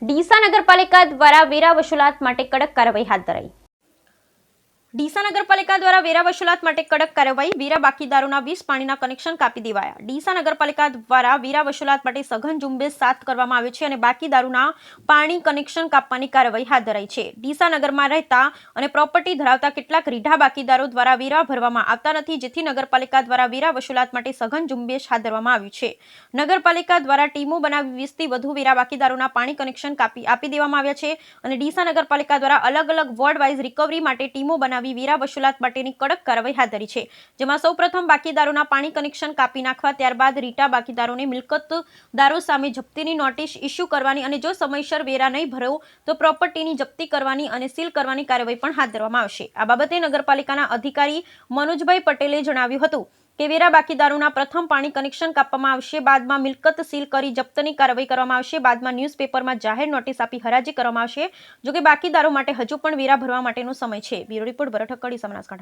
ડીસા નગરપાલિકા દ્વારા વેરા વસૂલાત માટે કડક કાર્યવાહી હાથ ધરાઈ। ડીસા નગરપાલિકા દ્વારા વેરા વસૂલાત માટે કડક કાર્યવાહી। વેરા બાકીદારોના 20 પાણીના કનેક્શન કાપી દેવાયા। ડીસા નગરપાલિકા દ્વારા વેરા વસૂલાત માટે સઘન ઝુંબેશ હાથ કરવામાં આવ્યો છે અને બાકીદારોના પાણી કનેક્શન કાપવાની કાર્યવાહી હાથ ધરાઈ છે। ડીસા નગરમાં રહેતા અને પ્રોપર્ટી ધરાવતા કેટલાક રીઢા બાકીદારો દ્વારા વેરા ભરવામાં આવતા નથી, જેથી નગરપાલિકા દ્વારા વેરા વસૂલાત માટે સઘન ઝુંબેશ હાથ ધરવામાં આવ્યું છે। નગરપાલિકા દ્વારા ટીમો બનાવી 20 થી વધુ વેરા બાકીદારોના પાણી કનેક્શન આપી દેવામાં આવ્યા છે અને ડીસા નગરપાલિકા દ્વારા અલગ અલગ વોર્ડ વાઇઝ રિકવરી માટે ટીમો બનાવી વેરા વસૂલાત માટેની કડક કાર્યવાહી હાથ ધરી છે, જેમાં સૌપ્રથમ બાકીદારોના પાણી કનેક્શન કાપી નાખવા, ત્યારબાદ રીટા બાકીદારોને મિલકતદારો સામે જપ્તીની નોટિસ ઇસ્યુ કરવાની અને જો સમયસર વેરા નહીં ભરો તો પ્રોપર્ટીની જપ્તી કરવાની અને સીલ કરવાની કાર્યવાહી પણ હાથ ધરવામાં આવશે। આ બાબતે નગરપાલિકાના અધિકારી મનોજભાઈ પટેલે જણાવ્યું હતું કે વેરા બાકીદારોના પ્રથમ પાણી કનેક્શન કાપવામાં આવશે, બાદમાં મિલકત સીલ કરી જપ્તની કાર્યવાહી કરવામાં આવશે, બાદમાં ન્યૂઝપેપરમાં જાહેર નોટિસ આપી હરાજી કરવામાં આવશે। જો કે બાકીદારો માટે હજુ પણ વેરા ભરવા માટેનો સમય છે। બ્યુરો રિપોર્ટ ભરત હક્કડી, બનાસકાંઠા।